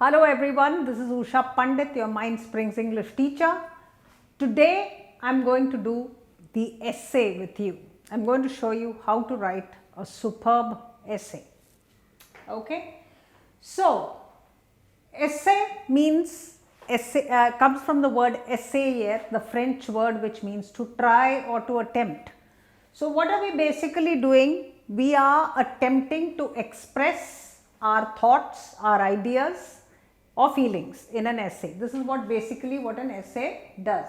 Hello everyone, this is Usha Pandit, your Mindsprings English teacher. Today I am going to do the essay with you. I am going to show you how to write a superb essay. Okay, so essay means comes from the word essayer, the French word which means to try or to attempt. So what are we basically doing? We are attempting to express our thoughts, our ideas or feelings in an essay. This is what an essay does.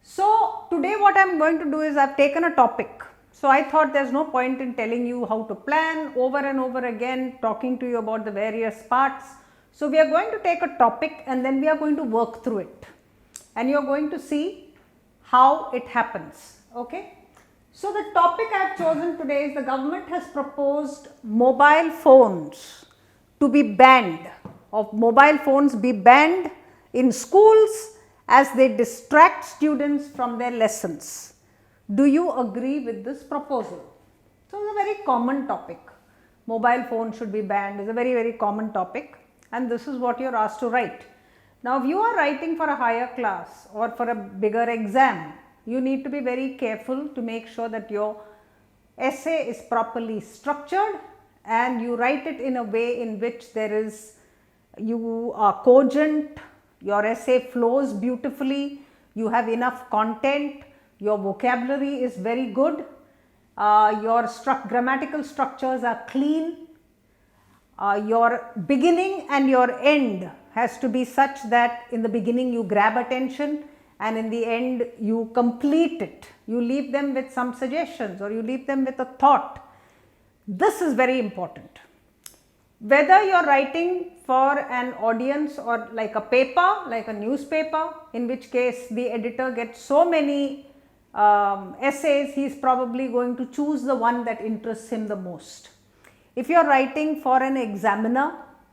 So today what I am going to do is I have taken a topic. So I thought there is no point in telling you how to plan over and over again, talking to you about the various parts. So we are going to take a topic and then we are going to work through it, and you are going to see how it happens. Okay. So the topic I have chosen today is the government has proposed mobile phones to be banned, in schools as they distract students from their lessons. Do you agree with this proposal? So it's a very common topic. Mobile phone should be banned is a very common topic, and this is what you are asked to write. Now if you are writing for a higher class or for a bigger exam, you need to be very careful to make sure that your essay is properly structured and you write it in a way in which you are cogent, your essay flows beautifully, you have enough content, your vocabulary is very good, your grammatical structures are clean, your beginning and your end has to be such that in the beginning you grab attention and in the end you complete it. You leave them with some suggestions or you leave them with a thought. This is very important. Whether you are writing for an audience or like a paper, like a newspaper, in which case the editor gets so many essays, he is probably going to choose the one that interests him the most. If you are writing for an examiner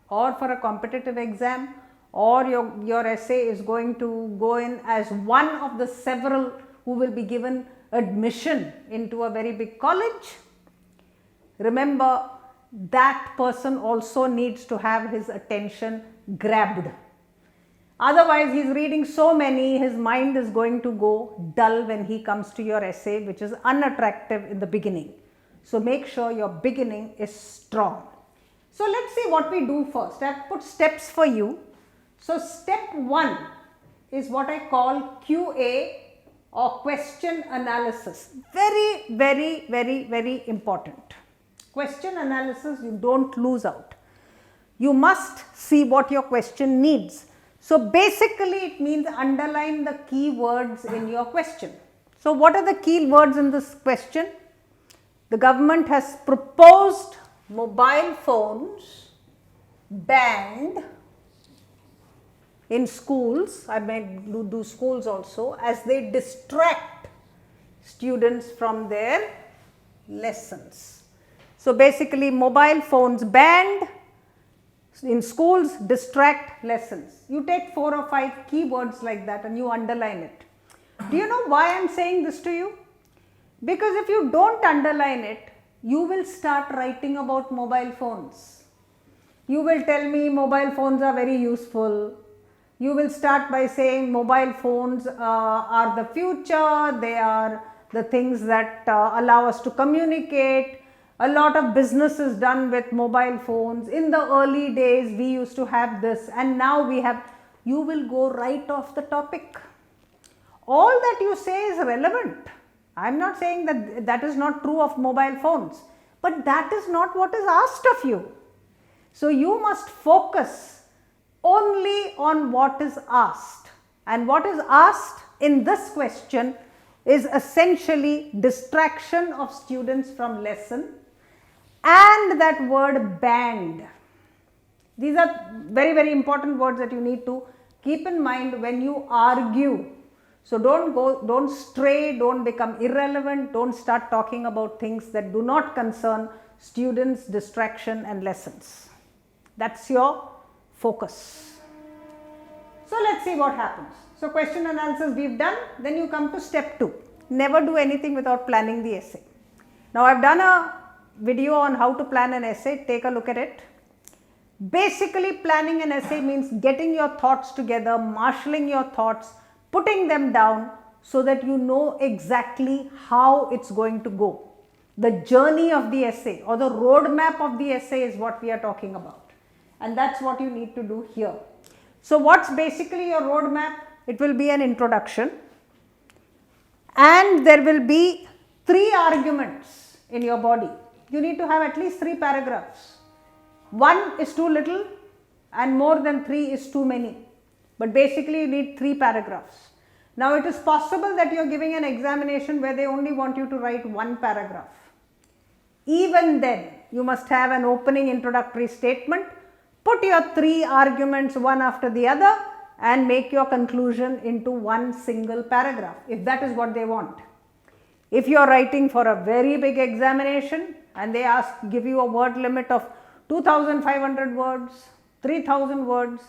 or for a competitive exam, or your essay is going to go in as one of the several who will be given admission into a very big college, remember that person also needs to have his attention grabbed. Otherwise he is reading so many, his mind is going to go dull when he comes to your essay, which is unattractive in the beginning. So make sure your beginning is strong. So let's see what we do first. I have put steps for you. So step 1 is what I call QA or question analysis. Very important. Question analysis, you don't lose out. You must see what your question needs. So basically it means underline the key words in your question. So what are the key words in this question? The government has proposed mobile phones banned in schools, I may do schools also, as they distract students from their lessons. So basically mobile phones banned in schools, distract lessons. You take 4 or 5 keywords like that and you underline it. Do you know why I am saying this to you? Because if you don't underline it, you will start writing about mobile phones. You will tell me mobile phones are very useful. You will start by saying mobile phones are the future, they are the things that allow us to communicate. A lot of business is done with mobile phones. In the early days we used to have this and now we have, you will go right off the topic. All that you say is relevant. I am not saying that that is not true of mobile phones, but that is not what is asked of you. So you must focus only on what is asked, and what is asked in this question is essentially distraction of students from lesson and that word banned. These are very important words that you need to keep in mind when you argue. So don't stray, don't become irrelevant, don't start talking about things that do not concern students, distraction and lessons. That's your focus. So let's see what happens. So question analysis we've done, then you come to step 2. Never do anything without planning the essay. Now I've done a video on how to plan an essay, take a look at it. Basically, planning an essay means getting your thoughts together, marshalling your thoughts, putting them down so that you know exactly how it's going to go. The journey of the essay or the roadmap of the essay is what we are talking about, and that's what you need to do here. So what's basically your roadmap? It will be an introduction, and there will be 3 arguments in your body. You need to have at least 3 paragraphs. 1 is too little and more than 3 is too many, but basically you need 3 paragraphs. Now it is possible that you are giving an examination where they only want you to write 1 paragraph. Even then, you must have an opening introductory statement, put your 3 arguments one after the other and make your conclusion into 1 single paragraph, if that is what they want. If you are writing for a very big examination and they give you a word limit of 2500 words, 3000 words,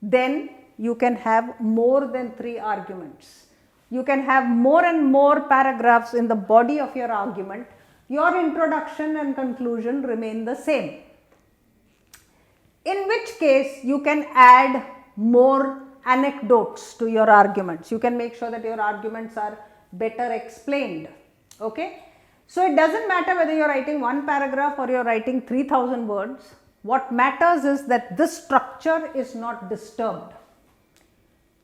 then you can have more than 3 arguments. You can have more and more paragraphs in the body of your argument. Your introduction and conclusion remain the same. In which case you can add more anecdotes to your arguments. You can make sure that your arguments are better explained. Okay? So it doesn't matter whether you are writing 1 paragraph or you are writing 3000 words. What matters is that this structure is not disturbed.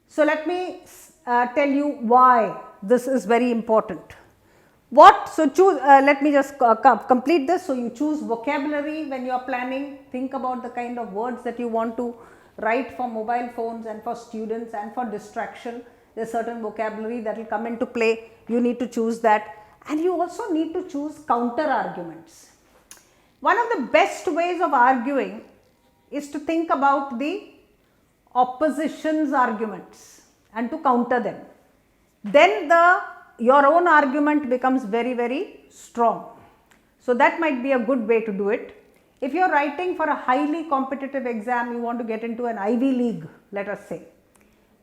So let me tell you why this is very important. Let me just complete this. So you choose vocabulary when you are planning. Think about the kind of words that you want to write for mobile phones and for students and for distraction. There is certain vocabulary that will come into play. You need to choose that. And you also need to choose counter arguments. One of the best ways of arguing is to think about the opposition's arguments and to counter them. Then your own argument becomes very, very strong. So that might be a good way to do it. If you are writing for a highly competitive exam, you want to get into an Ivy League, let us say.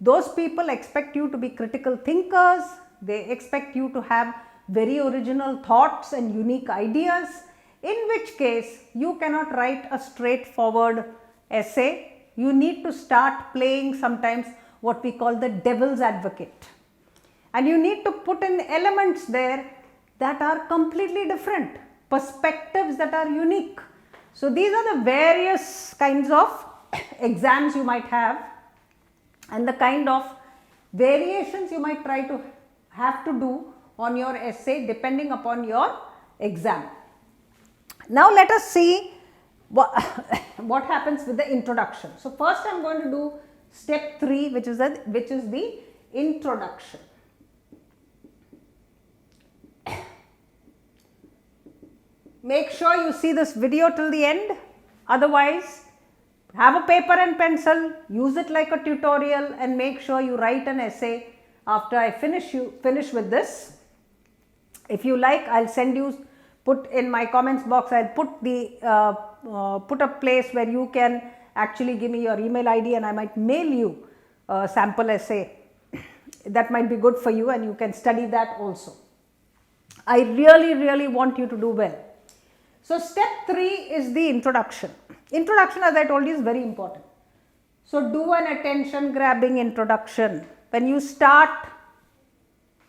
Those people expect you to be critical thinkers. They expect you to have very original thoughts and unique ideas, in which case you cannot write a straightforward essay. You need to start playing sometimes what we call the devil's advocate. And you need to put in elements there that are completely different, perspectives that are unique. So these are the various kinds of exams you might have and the kind of variations you might try to have to do on your essay depending upon your exam. Now let us see what happens with the introduction. So first I am going to do step 3, which is the introduction. Make sure you see this video till the end. Otherwise, have a paper and pencil, use it like a tutorial and make sure you write an essay after I finish with this. If you like, I'll send you, put in my comments box, I'll put a place where you can actually give me your email ID and I might mail you a sample essay. That might be good for you and you can study that also. I really want you to do well. So step 3 is the introduction. Introduction, as I told you, is very important. So do an attention grabbing introduction. When you start,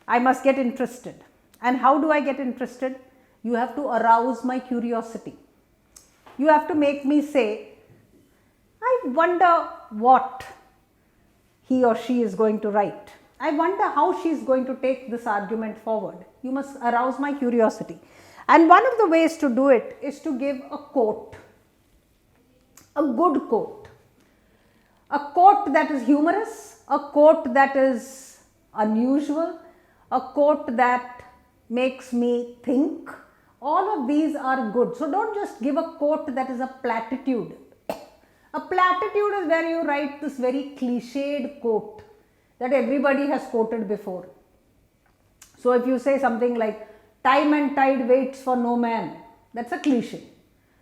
I must get interested. And how do I get interested? You have to arouse my curiosity. You have to make me say, I wonder what he or she is going to write. I wonder how she is going to take this argument forward. You must arouse my curiosity. And one of the ways to do it is to give a quote, a good quote, a quote that is humorous, a quote that is unusual, a quote that makes me think. All of these are good. So don't just give a quote that is a platitude. A platitude is where you write this very cliched quote that everybody has quoted before. So if you say something like, time and tide waits for no man, that's a cliche.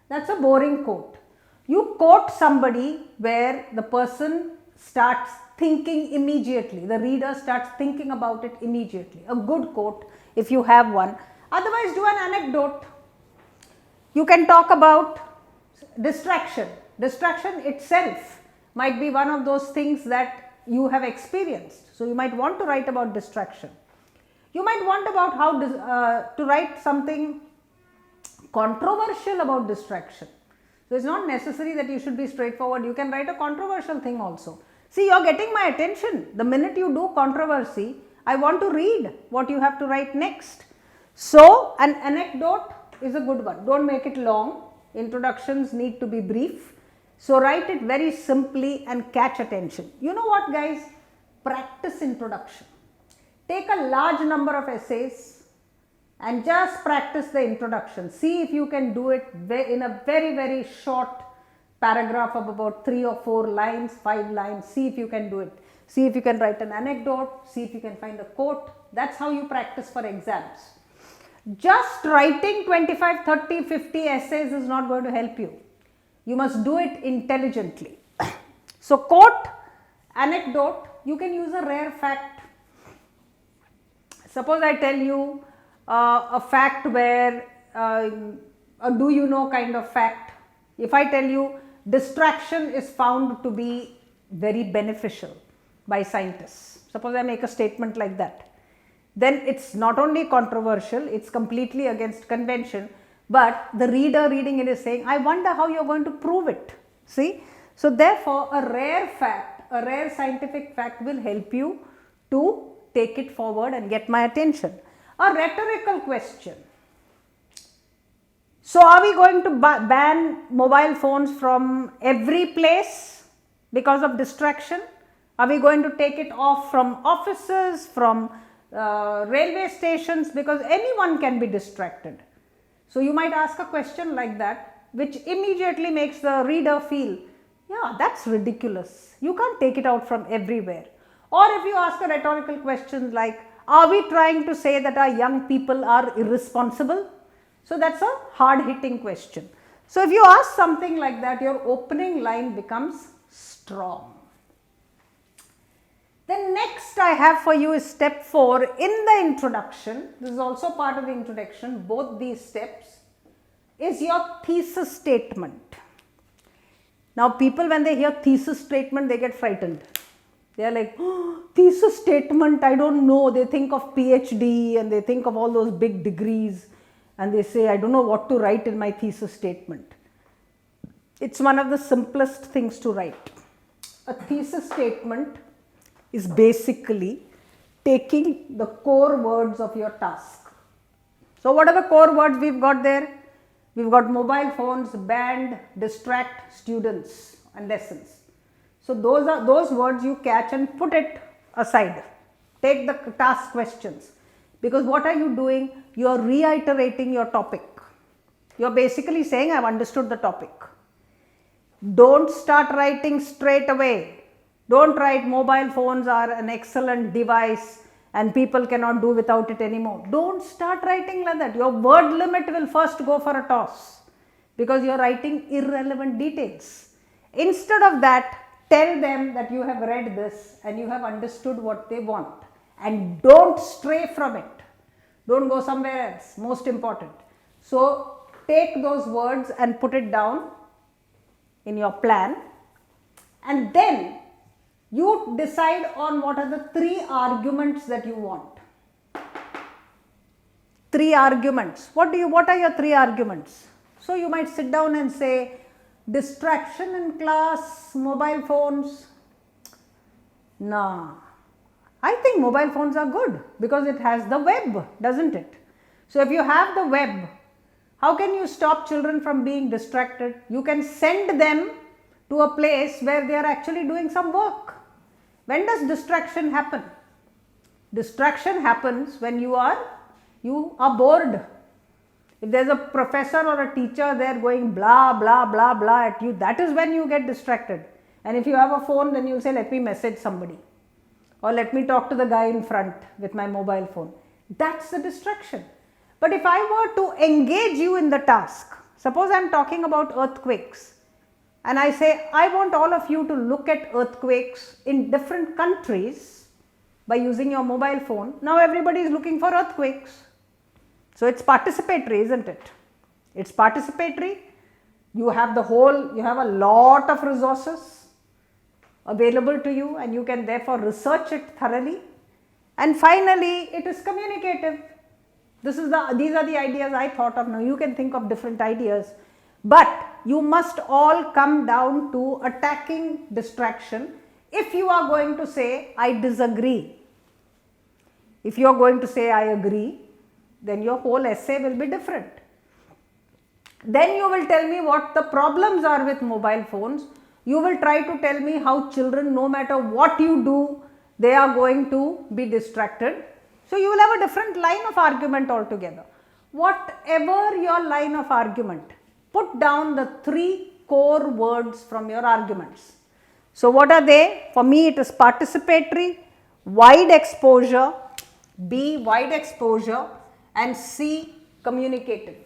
That's a boring quote. You quote somebody where the person starts thinking immediately. The reader starts thinking about it immediately. A good quote if you have one. Otherwise, do an anecdote. You can talk about distraction. Distraction itself might be one of those things that you have experienced. So you might want to write about distraction. You might want about how to write something controversial about distraction. So it's not necessary that you should be straightforward. You can write a controversial thing also. See, you're getting my attention. The minute you do controversy, I want to read what you have to write next. So an anecdote is a good one. Don't make it long. Introductions need to be brief. So write it very simply and catch attention. You know what, guys? Practice introduction. Take a large number of essays and just practice the introduction. See if you can do it in a very, very short paragraph of about 3 or 4 lines, 5 lines. See if you can do it. See if you can write an anecdote. See if you can find a quote. That's how you practice for exams. Just writing 25, 30, 50 essays is not going to help you. You must do it intelligently. So quote, anecdote, you can use a rare fact. Suppose I tell you a fact where, a do you know kind of fact. If I tell you distraction is found to be very beneficial by scientists. Suppose I make a statement like that. Then it's not only controversial, it's completely against convention, but the reader reading it is saying, I wonder how you're going to prove it. See? So therefore, a rare fact, a rare scientific fact will help you to take it forward and get my attention. A rhetorical question. So are we going to ban mobile phones from every place because of distraction? Are we going to take it off from offices, from railway stations, because anyone can be distracted? So you might ask a question like that, which immediately makes the reader feel, yeah, that's ridiculous. You can't take it out from everywhere. Or if you ask a rhetorical question like, are we trying to say that our young people are irresponsible? So that's a hard-hitting question. So if you ask something like that, your opening line becomes strong. Then next I have for you is step 4 in the introduction. This is also part of the introduction. Both these steps is your thesis statement. Now people, when they hear thesis statement, they get frightened. They are like, oh, thesis statement, I don't know. They think of PhD and they think of all those big degrees and they say, I don't know what to write in my thesis statement. It's one of the simplest things to write. A thesis statement is basically taking the core words of your task. So what are the core words we've got there? We've got mobile phones, banned, distract, students and lessons. So those are those words you catch and put it aside. Take the task questions, because what are you doing? You are reiterating your topic. You are basically saying, I have understood the topic. Don't start writing straight away. Don't write mobile phones are an excellent device and people cannot do without it anymore. Don't start writing like that. Your word limit will first go for a toss because you are writing irrelevant details. Instead of that, tell them that you have read this and you have understood what they want, and don't stray from it. Don't go somewhere else, most important. So take those words and put it down in your plan, and then you decide on what are the 3 arguments that you want. 3 arguments. What are your 3 arguments? So you might sit down and say, distraction in class, mobile phones. Nah, I think mobile phones are good because it has the web, doesn't it? So if you have the web, how can you stop children from being distracted? You can send them to a place where they are actually doing some work. When does distraction happen? Distraction happens when you are bored. If there is a professor or a teacher there going blah blah blah blah at you, that is when you get distracted. And if you have a phone, then you will say, let me message somebody, or let me talk to the guy in front with my mobile phone. That's the distraction. But if I were to engage you in the task, suppose I am talking about earthquakes and I say, I want all of you to look at earthquakes in different countries by using your mobile phone. Now everybody is looking for earthquakes. So it's participatory, isn't it? It's participatory. You have a lot of resources available to you, and you can therefore research it thoroughly. And finally, it is communicative. These are the ideas I thought of. Now you can think of different ideas, but you must all come down to attacking distraction. If you are going to say, I disagree, if you are going to say, I agree, then your whole essay will be different. Then you will tell me what the problems are with mobile phones. You will try to tell me how children, no matter what you do, they are going to be distracted. So you will have a different line of argument altogether. Whatever your line of argument, put down the 3 core words from your arguments. So what are they? For me it is participatory, wide exposure, B wide exposure, and C communicative.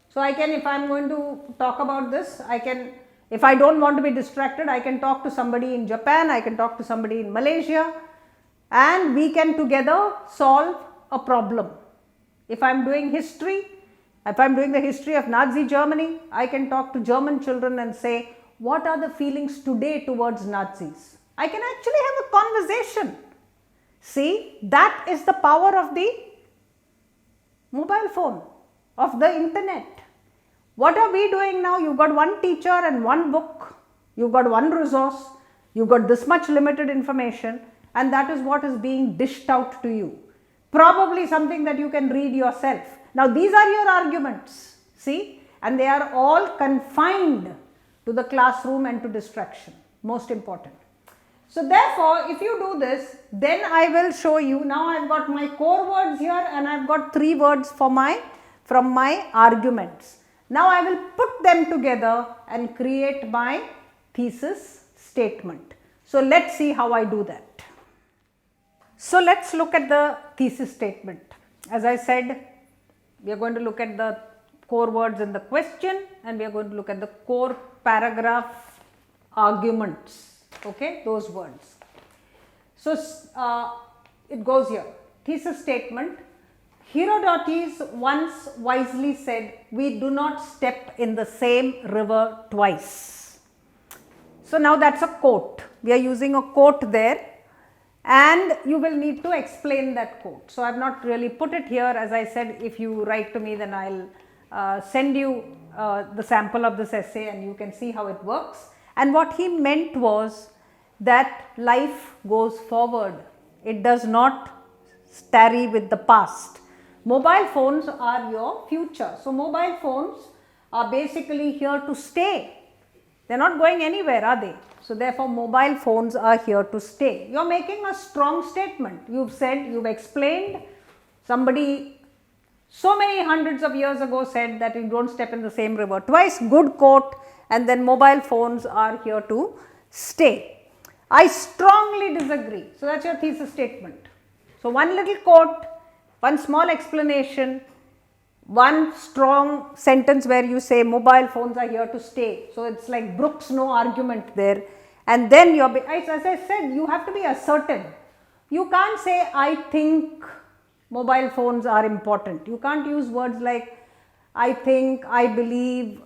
So I can, if I am going to talk about this, I can, if I don't want to be distracted, I can talk to somebody in Japan, I can talk to somebody in Malaysia, and we can together solve a problem. If I am doing history, if I am doing the history of Nazi Germany, I can talk to German children and say, what are the feelings today towards Nazis? I can actually have a conversation. See, that is the power of the mobile phone, of the internet. What are we doing now? You've got one teacher and one book, you've got one resource, you've got this much limited information, and that is what is being dished out to you. Probably something that you can read yourself. Now these are your arguments, see, and they are all confined to the classroom and to distraction, most important. So therefore, if you do this, then I will show you, now I have got my core words here and I have got 3 words from my arguments. Now I will put them together and create my thesis statement. So let's see how I do that. So let's look at the thesis statement. As I said, we are going to look at the core words in the question, and we are going to look at the core paragraph arguments, okay, those words. So it goes here, thesis statement. Herodotus once wisely said, we do not step in the same river twice. So now that's a quote. We are using a quote there, and you will need to explain that quote. So I have not really put it here. As I said, if you write to me, then I'll send you the sample of this essay and you can see how it works. And what he meant was that life goes forward. It does not tarry with the past. Mobile phones are your future. So mobile phones are basically here to stay. They are not going anywhere, are they? So therefore mobile phones are here to stay. You are making a strong statement. You've said, you've explained, somebody so many hundreds of years ago said that you don't step in the same river twice, good quote, and then mobile phones are here to stay. I strongly disagree. So that's your thesis statement. So one little quote, one small explanation, one strong sentence where you say mobile phones are here to stay. So it's like Brooks, no argument there. And then you're, as I said, you have to be assertive. You can't say, I think mobile phones are important. You can't use words like, I think, I believe,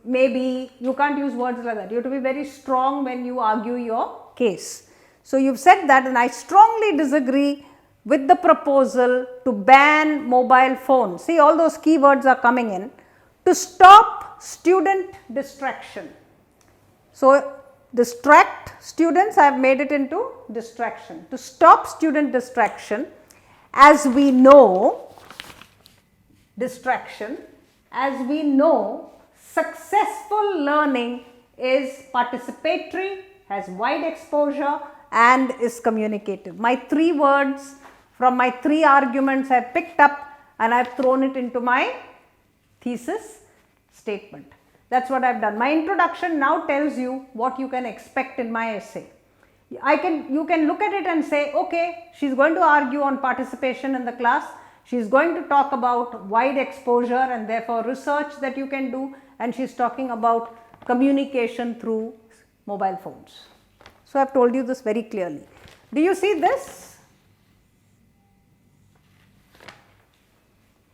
maybe. You can't use words like that. You have to be very strong when you argue your case. So you've said that, and I strongly disagree with the proposal to ban mobile phones. See, all those keywords are coming in, to stop student distraction. So distract students, I have made it into distraction. To stop student distraction, as we know, successful learning is participatory, has wide exposure, and is communicative. My 3 words from my 3 arguments I have picked up and I have thrown it into my thesis statement. That is what I have done. My introduction now tells you what you can expect in my essay. You can look at it and say, okay, she is going to argue on participation in the class, she is going to talk about wide exposure and therefore research that you can do, and she is talking about communication through mobile phones. So I have told you this very clearly. Do you see this?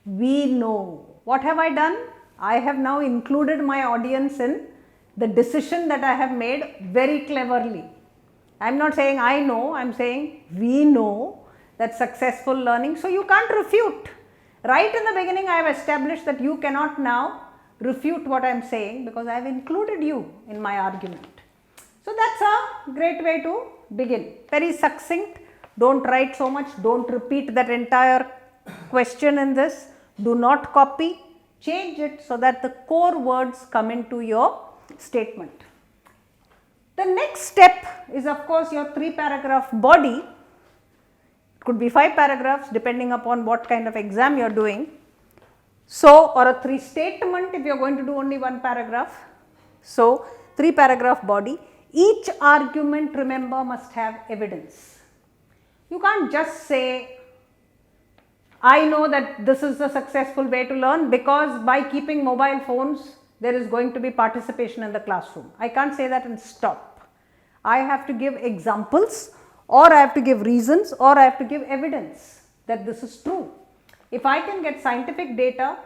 We know. What have I done? I have now included my audience in the decision that I have made very cleverly. I am not saying I know, I am saying we know that successful learning, so you can't refute. Right in the beginning I have established that you cannot now refute what I am saying because I have included you in my argument. So that's a great way to begin. Very succinct, don't write so much, don't repeat that entire question in this, do not copy, change it so that the core words come into your statement. The next step is of course your 3-paragraph body. It could be 5 paragraphs depending upon what kind of exam you are doing. So, or a 3-statement if you are going to do only 1 paragraph. So, 3-paragraph body. Each argument, remember, must have evidence. You can't just say, I know that this is a successful way to learn because by keeping mobile phones, there is going to be participation in the classroom. I can't say that and stop. I have to give examples, or I have to give reasons, or I have to give evidence that this is true. If I can get scientific data,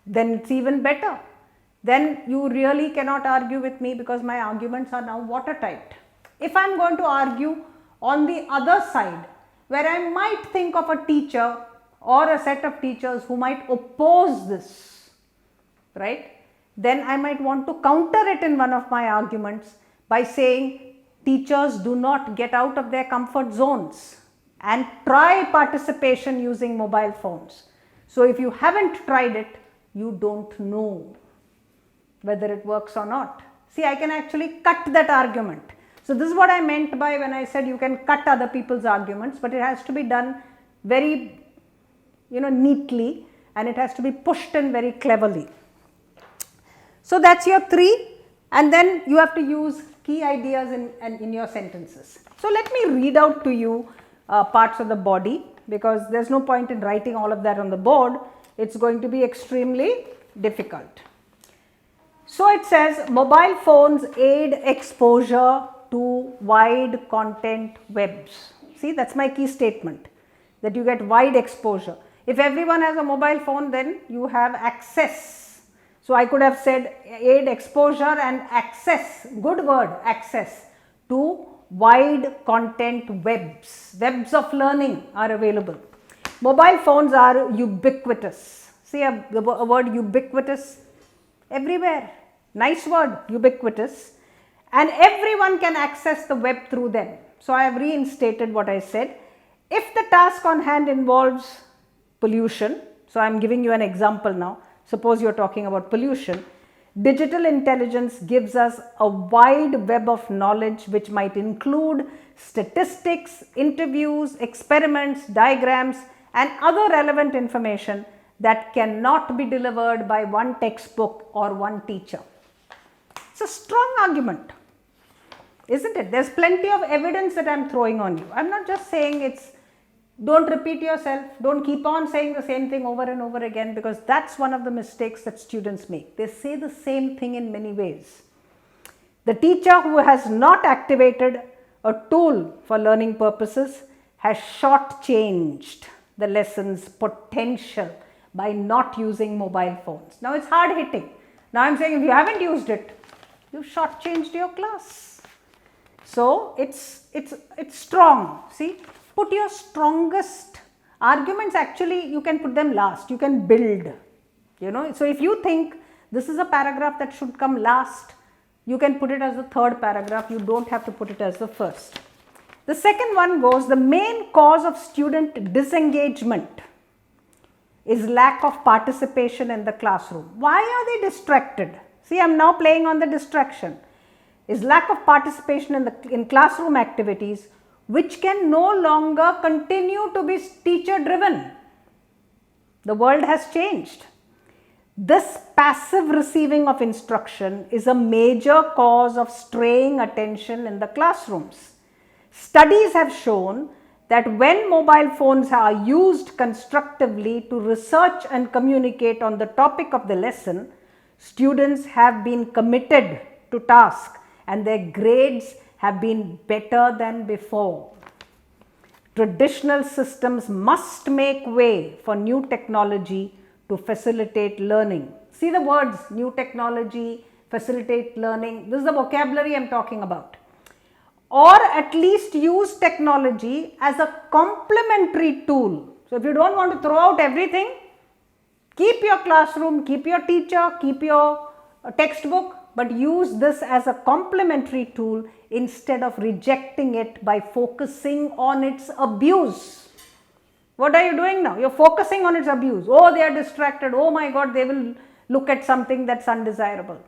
then it's even better. Then you really cannot argue with me because my arguments are now watertight. If I am going to argue on the other side, where I might think of a teacher or a set of teachers who might oppose this, right? Then I might want to counter it in one of my arguments by saying teachers do not get out of their comfort zones and try participation using mobile phones. So if you haven't tried it, you don't know whether it works or not. See, I can actually cut that argument. So this is what I meant by when I said you can cut other people's arguments, but it has to be done very, neatly, and it has to be pushed in very cleverly. So that's your 3, and then you have to use key ideas in your sentences. So let me read out to you parts of the body because there's no point in writing all of that on the board. It's going to be extremely difficult. So it says mobile phones aid exposure to wide content webs. See, that's my key statement, that you get wide exposure. If everyone has a mobile phone, then you have access. So I could have said aid exposure and access, good word, access to wide content webs. Webs of learning are available. Mobile phones are ubiquitous. See the word ubiquitous everywhere. Nice word, ubiquitous. And everyone can access the web through them. So I have reinstated what I said. If the task on hand involves pollution, so I am giving you an example now. Suppose you are talking about pollution. Digital intelligence gives us a wide web of knowledge which might include statistics, interviews, experiments, diagrams and other relevant information that cannot be delivered by one textbook or one teacher. It's a strong argument, isn't it? There's plenty of evidence that I'm throwing on you. I'm not just saying don't repeat yourself, don't keep on saying the same thing over and over again, because that's one of the mistakes that students make. They say the same thing in many ways. The teacher who has not activated a tool for learning purposes has shortchanged the lesson's potential by not using mobile phones. Now it's hard hitting. Now I'm saying if you haven't used it, you've shortchanged your class. So it's strong. See, put your strongest arguments, actually you can put them last, you can build, So if you think this is a paragraph that should come last, you can put it as the 3rd paragraph, you don't have to put it as the first. The second one goes, the main cause of student disengagement is lack of participation in the classroom. Why are they distracted? See, I am now playing on the distraction. Is lack of participation in classroom activities which can no longer continue to be teacher driven. The world has changed. This passive receiving of instruction is a major cause of straying attention in the classrooms. Studies have shown that when mobile phones are used constructively to research and communicate on the topic of the lesson, students have been committed to task and their grades have been better than before. Traditional systems must make way for new technology to facilitate learning. See the words, new technology, facilitate learning. This is the vocabulary I am talking about. Or at least use technology as a complementary tool. So if you don't want to throw out everything, keep your classroom, keep your teacher, keep your textbook, but use this as a complementary tool instead of rejecting it by focusing on its abuse. What are you doing now? You're focusing on its abuse. Oh, they are distracted. Oh my God, they will look at something that's undesirable.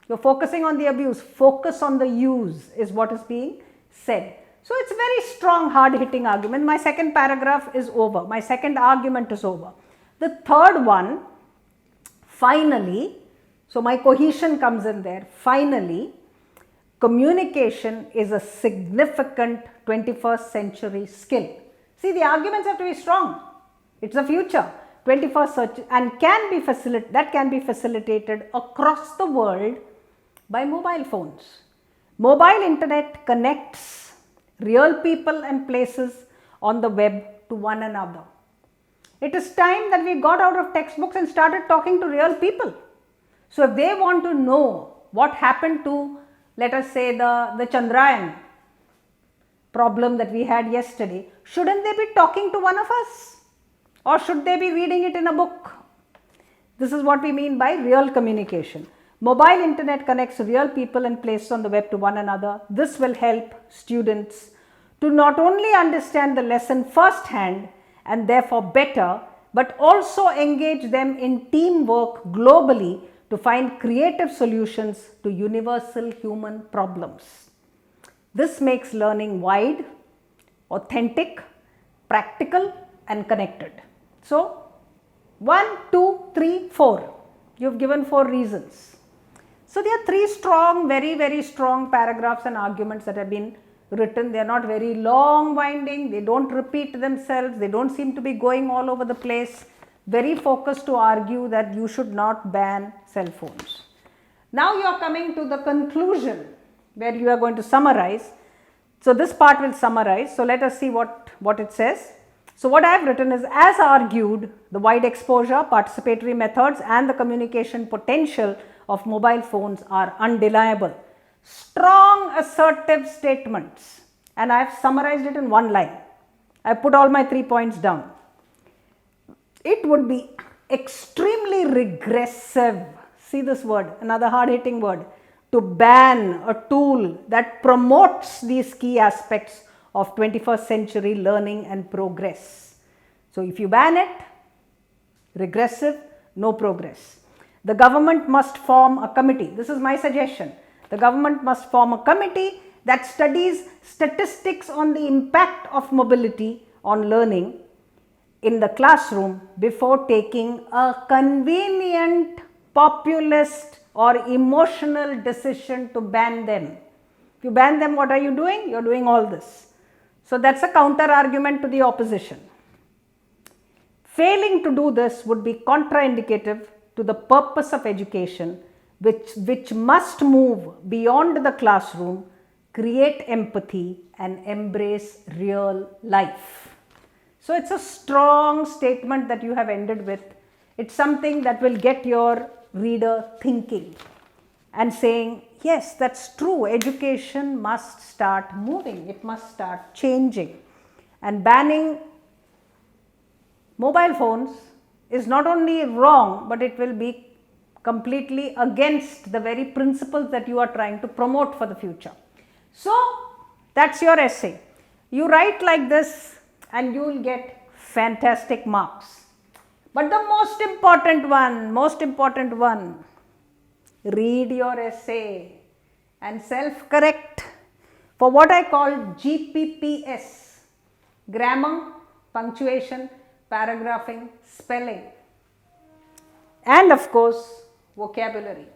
You're focusing on the abuse. Focus on the use is what is being said. So it's a very strong, hard-hitting argument. My second paragraph is over. My second argument is over. The third one, finally, so my cohesion comes in there. Finally, communication is a significant 21st century skill. See, the arguments have to be strong. It's the future. 21st century and can be facilitated across the world by mobile phones. Mobile internet connects real people and places on the web to one another. It is time that we got out of textbooks and started talking to real people. So if they want to know what happened to, let us say, the Chandrayaan problem that we had yesterday, shouldn't they be talking to one of us? Or should they be reading it in a book? This is what we mean by real communication. Mobile internet connects real people and places on the web to one another. This will help students to not only understand the lesson firsthand and therefore better, but also engage them in teamwork globally to find creative solutions to universal human problems. This makes learning wide, authentic, practical and connected. So, 1, 2, 3, 4. You've given 4 reasons. So, there are 3 strong, very strong paragraphs and arguments that have been written. They are not very long winding. They don't repeat themselves. They don't seem to be going all over the place. Very focused to argue that you should not ban cell phones. Now, you are coming to the conclusion where you are going to summarize. So, this part will summarize. So, let us see what it says. So, what I have written is, as argued, the wide exposure, participatory methods and the communication potential of mobile phones are undeniable. Strong assertive statements, and I have summarized it in one line. I put all my 3 points down. It would be extremely regressive, see this word, another hard-hitting word, to ban a tool that promotes these key aspects of 21st century learning and progress. So, if you ban it, regressive, no progress. The government must form a committee. This is my suggestion. The government must form a committee that studies statistics on the impact of mobility on learning in the classroom before taking a convenient, populist or emotional decision to ban them. If you ban them, what are you doing? You are doing all this. So, that is a counter argument to the opposition. Failing to do this would be contraindicative to the purpose of education, which must move beyond the classroom, create empathy and embrace real life. So, it is a strong statement that you have ended with. It is something that will get your reader thinking and saying, yes, that's true, education must start moving, it must start changing. And banning mobile phones is not only wrong, but it will be completely against the very principles that you are trying to promote for the future. So, that's your essay. You write like this and you will get fantastic marks. But the most important one, read your essay and self-correct for what I call GPPS, grammar, punctuation, paragraphing, spelling, and of course vocabulary.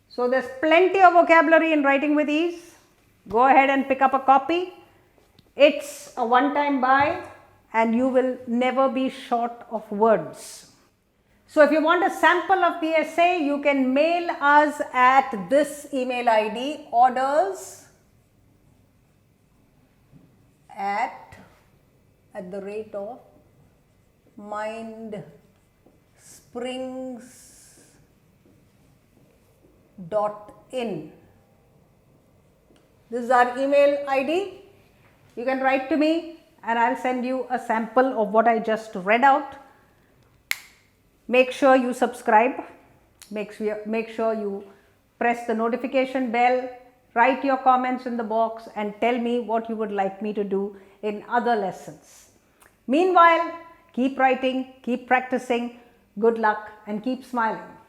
So, there is plenty of vocabulary in Writing with Ease. Go ahead and pick up a copy. It is a one-time buy and you will never be short of words. So, if you want a sample of the essay, you can mail us at this email ID, orders@Mindsprings This is our email ID. You can write to me and I'll send you a sample of what I just read out. Make sure you subscribe. Make sure you press the notification bell. Write your comments in the box and tell me what you would like me to do in other lessons. Meanwhile, keep writing, keep practicing. Good luck and keep smiling.